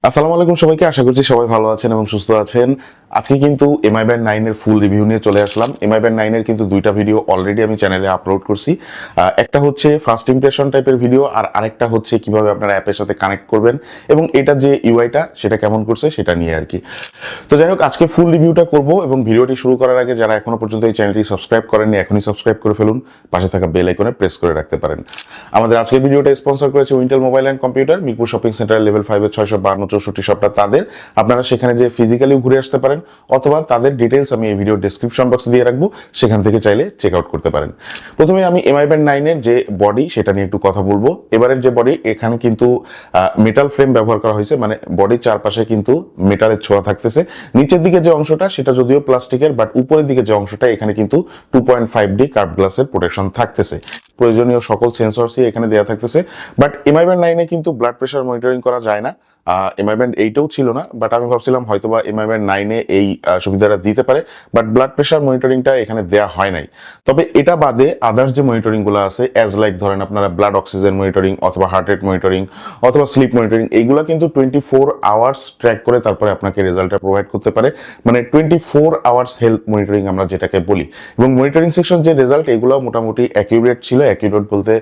আসসালামু আলাইকুম সবাইকে, আশা করছি সবাই ভালো আছেন এবং সুস্থ আছেন। আজকে কিন্তু এমআই ব্যান্ড 9 এর ফুল রিভিউ নিয়ে চলে আসলাম। এমআই ব্যান্ড 9 এর কিন্তু দুইটা ভিডিও অলরেডি আমি চ্যানেলে আপলোড করছি। একটা হচ্ছে ফার্স্ট ইমপ্রেশন টাইপের ভিডিও, আর আরেকটা হচ্ছে কিভাবে আপনারা অ্যাপের সাথে কানেক্ট করবেন এবং এটা যে ইউআইটা সেটা কেমন করছে সেটা নিয়ে আর কি। তো যাই হোক, আজকে ফুল রিভিউটা করব এবং ভিডিওটি শুরু করার আগে যারা এখনো পর্যন্ত এই চ্যানেলটি সাবস্ক্রাইব করেননি এখনই সাবস্ক্রাইব করে ফেলুন, পাশে থাকা বেল আইকনে প্রেস করে রাখতে পারেন। আমাদের আজকের ভিডিওটা স্পন্সর করেছে Wintel mobile and computer, Mirpur shopping centre level 5 এর 652 শপটা তাদের। আপনারা সেখানে যে ফিজিক্যালিও ঘুরে আসতে পারেন অথবা তাদের ডিটেলস আমি এই ভিডিও ডেসক্রিপশন বক্সে দিয়ে রাখবো, সেখান থেকে চাইলে চেক আউট করতে পারেন। প্রথমে আমি এমআই ব্যান্ড 9 এর যে বডি সেটা নিয়ে একটু কথা বলবো। এবারের যে বডি, এখানে কিন্তু মেটাল ফ্রেম ব্যবহার করা হয়েছে, মানে বডির চারপাশে কিন্তু মেটালের ছোঁয়া থাকতেছে। নিচের দিকে যে অংশটা সেটা যদিও প্লাস্টিকের, বাট উপরের দিকে যে অংশটা এখানে কিন্তু 2.5D কার্ভ গ্লাসের প্রোটেকশন থাকতেছে। প্রয়োজনীয় সকল সেন্সরসই এখানে দেওয়া থাকতেছে। বাট এমআই ব্যান্ড 9 এ কিন্তু ব্লাড প্রেশার মনিটরিং করা যায় না। এমআই ব্যান্ড 8-এও ছিল না, বাট আমি ভাবছিলাম হয়তোবা এমআই ব্যান্ড 9 এ এই সুবিধাটা দিতে পারে, বাট ব্লাড প্রেশার মনিটরিংটা এখানে দেওয়া হয় নাই। তবে এটা বাদে আদার্স যে মনিটরিংগুলো আছে, অ্যাজ লাইক ধরেন আপনারা ব্লাড অক্সিজেন মনিটরিং অথবা হার্ট রেট মনিটরিং অথবা স্লিপ মনিটরিং, এইগুলো কিন্তু 24 আওয়ার্স ট্র্যাক করে তারপরে আপনাকে রেজাল্টটা প্রোভাইড করতে পারে, মানে 24 আওয়ার্স হেলথ মনিটরিং আমরা যেটাকে বলি। এবং মনিটরিং সেকশন যে রেজাল্ট, এগুলো মোটামুটি অ্যাকিউরেট ছিল। অ্যাকিউরেট বলতে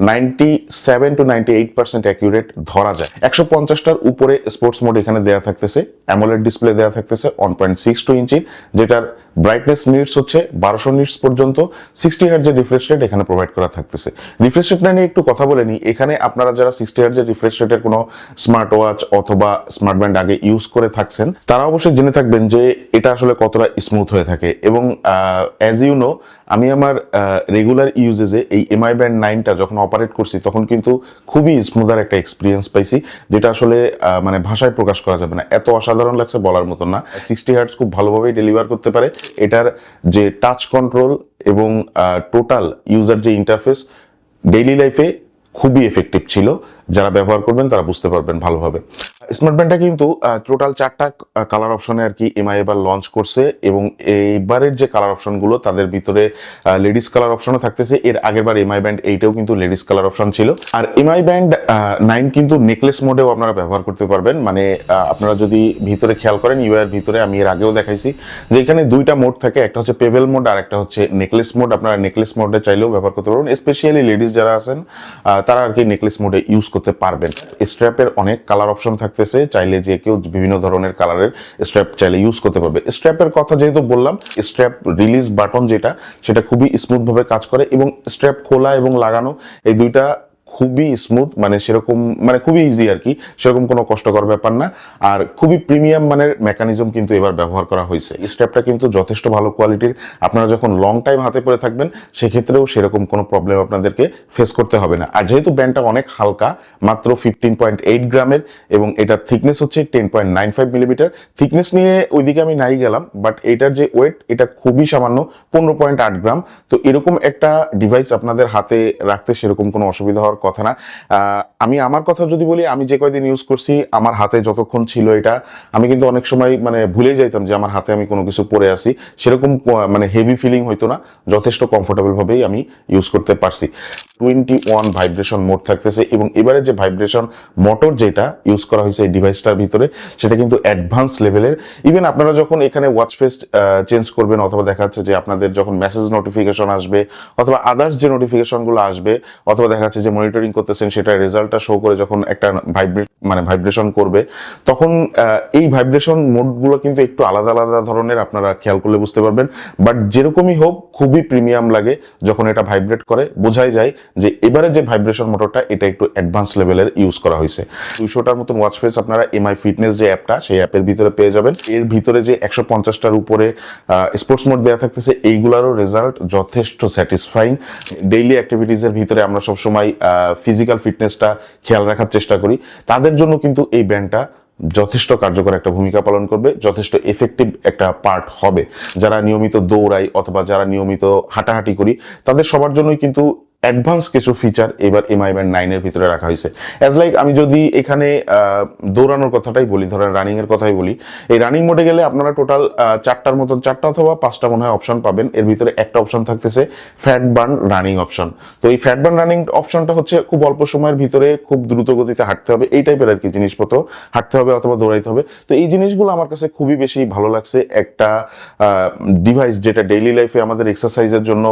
97 to 98% অ্যাকিউরেট ধরা যায়। 150টার উপরে স্পোর্টস মোড এখানে দেওয়া থাকতেছে, অ্যামোলেড ডিসপ্লে দেওয়া থাকতেছে 1.62 ইঞ্চি, যেটার ব্রাইটনেস নিটস হচ্ছে 1200 নিটস পর্যন্ত। 60 হার্টজের রিফ্রেশ রেট এখানে প্রোভাইড করা থাকতেছে। রিফ্রেশ রেটটা নিয়ে একটু কথা বলে নিই। এখানে আপনারা যারা 60 হার্টজের রিফ্রেশ রেটের কোনো স্মার্ট ওয়াচ অথবা স্মার্ট ব্যান্ড আগে ইউজ করে থাকছেন, তারা অবশ্যই জেনে থাকবেন যে এটা আসলে কতটা স্মুথ হয়ে থাকে। এবং অ্যাজ ইউ নো, আমি আমার রেগুলার ইউজেজে এই এমআই ব্যান্ড 9টা যখন অপারেট করছি তখন কিন্তু খুবই স্মুথার একটা এক্সপিরিয়েন্স পাইছি, যেটা আসলে মানে ভাষায় প্রকাশ করা যাবে না, এত অসাধারণ লাগছে বলার মতন না। 60 হার্টজ খুব ভালোভাবেই ডেলিভার করতে পারে। এটার যে টাচ কন্ট্রোল এবং টোটাল ইউজার যে ইন্টারফেস ডেইলি লাইফে খুবই এফেক্টিভ ছিল। যারা ব্যবহার করবেন তারা বুঝতে পারবেন ভালোভাবে। স্মার্ট ব্যান্ডটা কিন্তু টোটাল 4টা কালার অপশনে আর কি এমআই এবার লঞ্চ করছে, এবং এইবারের যে কালার অপশনগুলো তাদের ভিতরে লেডিস কালার অপশনও থাকতেছে। এর আগের বার এমআই ব্যান্ড 8-এও কিন্তু লেডিস কালার অপশন ছিল। আর এমআই ব্যান্ড 9 কিন্তু নেকলেস মোডেও আপনারা ব্যবহার করতে পারবেন। মানে আপনারা যদি ভিতরে খেয়াল করেন, ইউআই এর ভিতরে আমি এর আগেও দেখাইছি যে এখানে দুইটা মোড থাকে, একটা হচ্ছে পেভেল মোড আর একটা হচ্ছে নেকলেস মোড। আপনারা নেকলেস মোডে চাইলেও ব্যবহার করতে পারবেন, স্পেশালি লেডিস যারা আছেন তারা আর কি নেকলেস মোডে ইউজ করতে পারবেন। স্ট্র্যাপের অনেক কালার অপশন থাকতেছে, চাইলে যে কেউ বিভিন্ন ধরনের কালারের স্ট্র্যাপ চাইলে ইউজ করতে পারবে। স্ট্র্যাপের কথা যেহেতু বললাম, স্ট্র্যাপ রিলিজ বাটন যেটা, সেটা খুবই স্মুথ ভাবে কাজ করে, এবং স্ট্র্যাপ খোলা এবং লাগানো এই দুইটা খুবই স্মুথ, মানে সেরকম মানে খুবই ইজি আর কি, সেরকম কোনো কষ্টকর ব্যাপার না। আর খুবই প্রিমিয়াম মানের মেকানিজম কিন্তু এবার ব্যবহার করা হয়েছে। স্ট্র্যাপটা কিন্তু যথেষ্ট ভালো কোয়ালিটির। আপনারা যখন লং টাইম হাতে পরে থাকবেন সেক্ষেত্রেও সেরকম কোনো প্রবলেম আপনাদেরকে ফেস করতে হবে না। আর যেহেতু ব্যান্ডটা অনেক হালকা, মাত্র 15.8 গ্রামের, এবং এটার থিকনেস হচ্ছে 10.95 মিলিমিটার। থিকনেস নিয়ে ওইদিকে আমি নাই গেলাম, বাট এটার যে ওয়েট এটা খুবই সামান্য, 15.8 গ্রাম। তো এরকম একটা ডিভাইস আপনাদের হাতে রাখতে সেরকম কোনো অসুবিধা হওয়ার কথা না। আমি আমার কথা যদি বলি, আমি যে কয়দিন ইউজ করছি, আমার হাতে যতক্ষণ ছিল এটা, আমি কিন্তু অনেক সময় মানে ভুলেই যাইতাম যে আমার হাতে আমি কোনো কিছু পরে আছি। সেরকম মানে হেভি ফিলিং হইতো না, যথেষ্ট কমফোর্টেবল ভাবেই আমি ইউজ করতে পারছি। 21 ভাইব্রেশন মোড থাকতেছে, এবং এবারে যে ভাইব্রেশন মোটর যেটা ইউজ করা হয়েছে এই ডিভাইসটার ভিতরে, সেটা কিন্তু অ্যাডভান্স লেভেলের। ইভেন আপনারা যখন এখানে ওয়াচ ফেস চেঞ্জ করবেন, অথবা দেখা যাচ্ছে যে আপনাদের যখন মেসেজ নোটিফিকেশন আসবে অথবা আদার্স যে নোটিফিকেশনগুলো আসবে, অথবা দেখা যাচ্ছে যে মনিটরিং করতেছেন সেটা রেজাল্টটা শো করে যখন একটা ভাইব্রেশন করবে, তখন এই ভাইব্রেশন মোডগুলো কিন্তু একটু আলাদা আলাদা ধরনের, আপনারা খেয়াল করলে বুঝতে পারবেন। বাট যেরকমই হোক খুবই প্রিমিয়াম লাগে যখন এটা ভাইব্রেট করে, বোঝাই যায় যে এবারে যে ভাইব্রেশন মোটরটা এটা একটু অ্যাডভান্স লেভেলের ইউজ করা হয়েছে। 200টার মতন ওয়াচ ফেস আপনারা এমআই ফিটনেস যে অ্যাপটা, সেই অ্যাপের ভিতরে পেয়ে যাবেন। এর ভিতরে যে 150টার উপরে স্পোর্টস মোড দেওয়া থাকতেছে, এইগুলারও রেজাল্ট যথেষ্ট স্যাটিসফাইং। ডেইলি অ্যাক্টিভিটিসের ভিতরে আমরা সবসময় ফিজিক্যাল ফিটনেসটা খেয়াল রাখার চেষ্টা করি, তাদের জন্য কিন্তু এই ব্যান্ডটা যথেষ্ট কার্যকর একটা ভূমিকা পালন করবে, যথেষ্ট এফেক্টিভ একটা পার্ট হবে। যারা নিয়মিত দৌড়াই অথবা যারা নিয়মিত হাঁটাহাঁটি করি, তাদের সবার জন্যই কিন্তু অ্যাডভান্স কিছু ফিচার এবার এমআই ব্যান্ড 9 এর ভিতরে রাখা হয়েছে। অ্যাজ লাইক আমি যদি এখানে দৌড়ানোর কথাটাই বলি, ধরেন রানিং এর কথাই বলি, এই রানিং মোডে গেলে আপনারা টোটাল চারটা অথবা পাঁচটা মনে হয় অপশন পাবেন। এর ভিতরে একটা অপশন থাকতেছে ফ্যাট বার্ন রানিং অপশন। তো এই ফ্যাট বার্ন রানিং অপশনটা হচ্ছে খুব অল্প সময়ের ভিতরে খুব দ্রুত গতিতে হাঁটতে হবে, এই টাইপের আর কি জিনিসপত্র হাঁটতে হবে অথবা দৌড়াইতে হবে। তো এই জিনিসগুলো আমার কাছে খুবই বেশি ভালো লাগছে। একটা ডিভাইস যেটা ডেইলি লাইফে আমাদের এক্সারসাইজের জন্য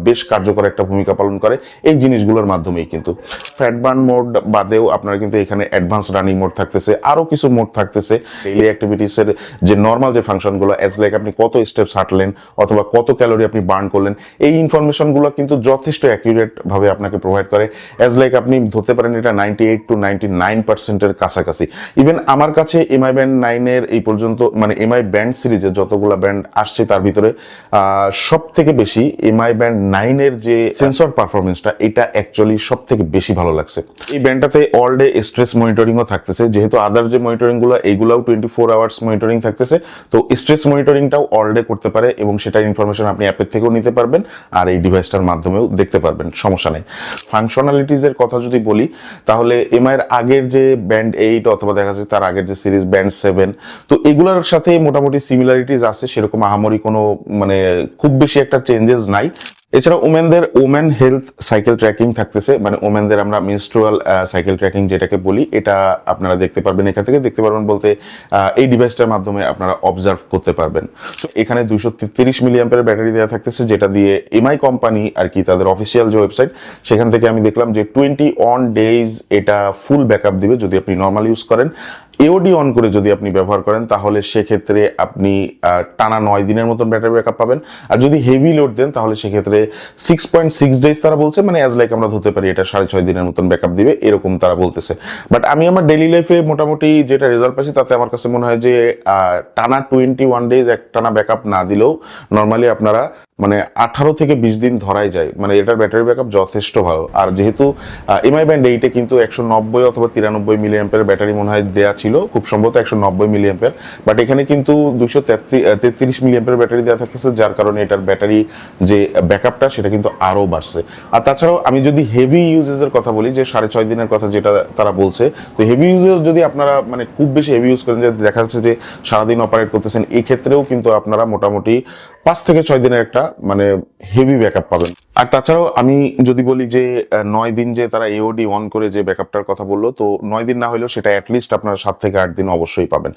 বেশ কার্যকর একটা ভূমিকা পালন করে, এই জিনিসগুলোর মাধ্যমেই কিন্তু। ফ্যাট বার্ন মোড বাদেও আপনারা কিন্তু এখানে অ্যাডভান্স রানিং মোড থাকতেছে, আরো কিছু মোড থাকতেছে ডেইলি অ্যাক্টিভিটিসের যে নর্মাল যে ফাংশনগুলো, অ্যাজ লাইক আপনি কত স্টেপস হাঁটলেন অথবা কত ক্যালোরি আপনি বার্ন করলেন, এই ইনফরমেশনগুলো কিন্তু যথেষ্ট অ্যাকিউরেট ভাবে আপনাকে প্রোভাইড করে। অ্যাজ লাইক আপনি ধরতে পারেন এটা 98 to 99% কাছাকাছি। ইভেন আমার কাছে এমআই ব্যান্ড 9 এর এই পর্যন্ত মানে এমআই ব্যান্ড সিরিজের যতগুলো ব্যান্ড আসছে তার ভিতরে সব থেকে বেশি এমআই ব্যান্ড 9 এর যে সেন্সর পারফরমেন্সটা, এটা অ্যাকচুয়ালি সব থেকে বেশি ভালো লাগছে। এই ব্যান্ডটাতে অল ডে স্ট্রেস মনিটরিংও থাকতেছে, যেহেতু আদার যে মনিটরিং গুলো এইগুলাও 24 আওয়ার্স মনিটরিং থাকতেছে, তো স্ট্রেস মনিটরিংটাও অল ডে করতে পারে এবং সেটার ইনফরমেশন আপনি অ্যাপের থেকেও নিতে পারবেন আর এই ডিভাইসটার মাধ্যমেও দেখতে পারবেন, সমস্যা নেই। ফাংশনালিটিস এর কথা যদি বলি তাহলে এমআই এর আগের যে ব্যান্ড 8 অথবা দেখা যাচ্ছে তার আগের যে সিরিজ ব্যান্ড 7, তো এগুলোর সাথে মোটামুটি সিমিলারিটিস আছে, সেরকম আহামরি কোনো মানে খুব বেশি একটা চেঞ্জেস নাই। এছাড়া ওমেন হেলথ সাইকেল ট্র্যাকিং থাকতেছে, মানে ওমেনদের আমরা মেনস্ট্রুয়াল সাইকেল ট্র্যাকিং যেটাকে বলি, এটা আপনারা দেখতে পারবেন। এখান থেকে দেখতে পারবেন বলতে এই ডিভাইসটার মাধ্যমে আপনারা অবজার্ভ করতে পারবেন। তো এখানে 233 মিলিঅ্যাম্পিয়ারের ব্যাটারি দেওয়া থাকতেছে, যেটা দিয়ে এমআই কোম্পানি আর কি তাদের অফিসিয়াল যে ওয়েবসাইট, সেখান থেকে আমি দেখলাম যে 21 ডেজ এটা ফুল ব্যাকআপ দিবে যদি আপনি নর্মাল ইউজ করেন। এওডি অন করে যদি আপনি ব্যবহার করেন তাহলে সেক্ষেত্রে আপনি টানা 9 দিনের মতন ব্যাটারি ব্যাকআপ পাবেন। আর যদি হেভি লোড দেন তাহলে সেক্ষেত্রে 6.6 ডেজ তারা বলছে, মানে অ্যাজ লাইক আমরা ধরতে পারি এটা 6.5 দিনের মতন ব্যাকআপ দিবে, এরকম তারা বলতেছে। বাট আমি আমার ডেইলি লাইফে মোটামুটি যেটা রেজাল্ট পাচ্ছি তাতে আমার কাছে মনে হয় যে টানা 21 ডেজ এক টানা ব্যাকআপ না দিলেও নর্মালি আপনারা মানে 18 থেকে 20 দিন ধরাই যায়, মানে এটার ব্যাটারি ব্যাকআপ যথেষ্ট ভালো। আর যেহেতু এমআই ব্যান্ড 8 কিন্তু 190 অথবা 93 মিলিঅ্যাম্পিয়ার ব্যাটারি মনে হয় দেওয়া ছিল, খুব সম্ভবত 190 মিলিঅ্যাম্পিয়ার, বাট এখানে কিন্তু 233 মিলিঅ্যাম্পিয়ার ব্যাটারি দেওয়া থাকতেছে, যার কারণে এটার ব্যাটারি যে ব্যাকআপটা সেটা কিন্তু আরো বাড়ছে। আর তাছাড়াও আমি যদি হেভি ইউজেসের কথা বলি, যে 6.5 দিনের কথা যেটা তারা বলছে, তো হেভি ইউজেস যদি আপনারা মানে খুব বেশি হেভি ইউজ করেন, যে দেখা যাচ্ছে যে সারাদিন অপারেট করতেছেন, এই ক্ষেত্রেও কিন্তু আপনারা মোটামুটি 5 থেকে 6 দিনের একটা মানে হেভি ব্যাকআপ পাবেন। আর তাছাড়াও আমি যদি বলি যে 9 দিন যে তারা এওডি অন করে যে ব্যাকআপটার কথা বললো, তো 9 দিন না হলেও সেটা অ্যাটলিস্ট আপনারা 7 থেকে 8 দিন অবশ্যই পাবেন।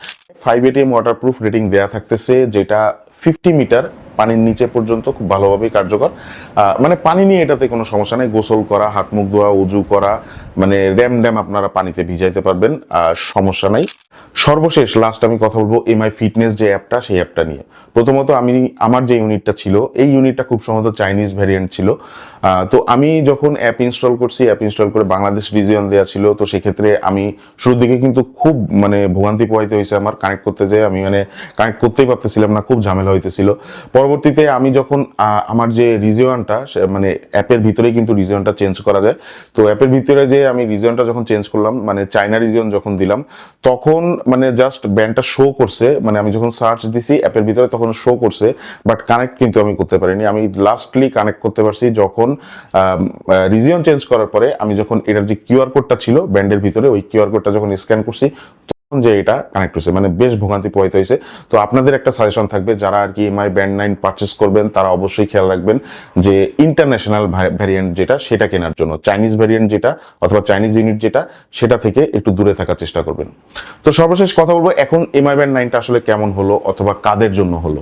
5 ATM ওয়াটারপ্রুফ রেটিং দেয়া থাকতেছে, যেটা 50 মিটার পানির নিচে পর্যন্ত খুব ভালোভাবেই কার্যকর। মানে পানি নিয়ে এটাতে কোনো সমস্যা নেই, গোসল করা, হাত মুখ ধোয়া, উজু করা, মানে ড্যাম আপনারা পানিতে ভিজাইতে পারবেন, সমস্যা নাই। সর্বশেষ লাস্ট আমি কথা বলবো এমআই ফিটনেস যে অ্যাপটা, সেই অ্যাপটা নিয়ে। প্রথমত আমার যে ইউনিটটা ছিল, এই ইউনিটটা খুব সম্ভবত চাইনিজ ভ্যারিয়েন্ট ছিল। তো আমি যখন অ্যাপ ইনস্টল করছি, অ্যাপ ইনস্টল করে বাংলাদেশ রিজিয়ন দেওয়া ছিল, তো সেক্ষেত্রে আমি শুরুর দিকে কিন্তু খুব মানে ভোগান্তি পোহাইতে হয়েছে আমার কানেক্ট করতে, যে আমি মানে কানেক্ট করতেই পারতেছিলাম না, খুব ঝামেলা হইতেছিল। পরবর্তীতে আমি যখন আমার যে রিজিয়নটা মানে অ্যাপের ভিতরেই কিন্তু রিজিয়নটা চেঞ্জ করা যায়, তো অ্যাপের ভিতরে যে আমি রিজিয়নটা যখন চেঞ্জ করলাম, মানে চায়না রিজিয়ন যখন দিলাম, তখন মানে জাস্ট ব্যান্ডটা শো করছে, মানে আমি যখন সার্চ দিছি অ্যাপের ভিতরে তখন শো করছে, বাট কানেক্ট কিন্তু আমি করতে পারিনি। আমি লাস্টলি কানেক্ট করতে পারছি যখন রিজিয়ন চেঞ্জ করার পরে আমি যখন এটার যে কিউআর কোডটা ছিল ব্যান্ডের ভিতরে, ওই কিউআর কোডটা যখন স্ক্যান করছি যে এটা কানেক্ট হয়েছে, মানে বেশ ভোগান্তি পোহাইতে হয়েছে। তো আপনাদের একটা সাজেশন থাকবে, যারা আর কি এমআই ব্যান্ড 9 পারচেস করবেন তারা অবশ্যই খেয়াল রাখবেন যে ইন্টারন্যাশনাল ভ্যারিয়েন্ট যেটা, সেটা কেনার জন্য চাইনিজ ভ্যারিয়েন্ট যেটা অথবা চাইনিজ ইউনিট যেটা, সেটা থেকে একটু দূরে থাকার চেষ্টা করবেন। তো সর্বশেষ কথা বলবো, এখন এমআই ব্যান্ড 9টা আসলে কেমন হলো অথবা কাদের জন্য হলো।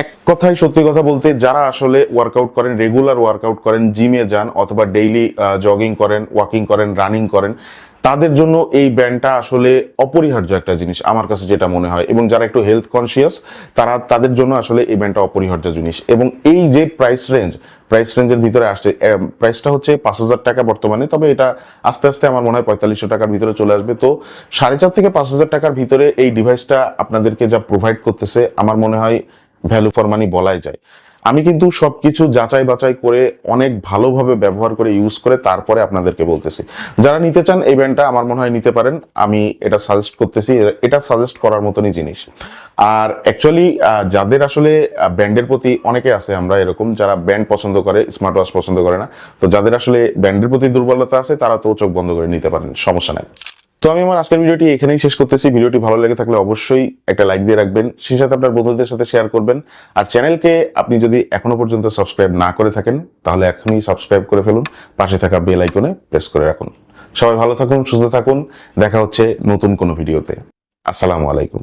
এক কথায় সত্যি কথা বলতে, যারা আসলে ওয়ার্কআউট করেন, রেগুলার ওয়ার্কআউট করেন, জিমে যান অথবা ডেইলি জগিং করেন, ওয়াকিং করেন, রানিং করেন, তাদের জন্য এই ব্যান্ডটা আসলে অপরিহার্য একটা জিনিস আমার কাছে যেটা মনে হয়। এবং যারা একটু হেলথ কনসিয়াস তাদের জন্য আসলে এই ব্যান্ডটা অপরিহার্য জিনিস। এবং এই যে প্রাইস রেঞ্জের ভিতরে আসছে, প্রাইসটা হচ্ছে 5,000 টাকা বর্তমানে, তবে এটা আস্তে আস্তে আমার মনে হয় 4500 টাকার ভিতরে চলে আসবে। তো 4.5 থেকে 5,000 টাকার ভিতরে এই ডিভাইসটা আপনাদেরকে যা প্রোভাইড করতেছে, আমার মনে হয় ভ্যালু ফর মানি বলাই যায়। আমি কিন্তু সবকিছু যাচাই বাছাই করে অনেক ভালোভাবে ব্যবহার করে ইউজ করে তারপরে আপনাদেরকে বলতেছি। যারা নিতে চান এই ব্যান্ডটা আমার মনে হয় নিতে পারেন, আমি এটা সাজেস্ট করতেছি, এটা সাজেস্ট করার মতনই জিনিস। আর অ্যাকচুয়ালি যাদের আসলে ব্যান্ডের প্রতি, অনেকে আছে আমরা এরকম যারা ব্যান্ড পছন্দ করে, স্মার্ট ওয়াচ পছন্দ করে না, তো যাদের আসলে ব্যান্ডের প্রতি দুর্বলতা আছে তারা তো চোখ বন্ধ করে নিতে পারেন, সমস্যা নাই। তো আমি আমার আজকের ভিডিওটি এখানেই শেষ করতেছি। ভিডিওটি ভালো লেগে থাকলে অবশ্যই একটা লাইক দিয়ে রাখবেন, সেই সাথে আপনার বন্ধুদের সাথে শেয়ার করবেন। আর চ্যানেলকে আপনি যদি এখনো পর্যন্ত সাবস্ক্রাইব না করে থাকেন তাহলে এখনই সাবস্ক্রাইব করে ফেলুন, পাশে থাকা বেল আইকনে প্রেস করে রাখুন। সবাই ভালো থাকুন, সুস্থ থাকুন, দেখা হচ্ছে নতুন কোনো ভিডিওতে। আসসালামু আলাইকুম।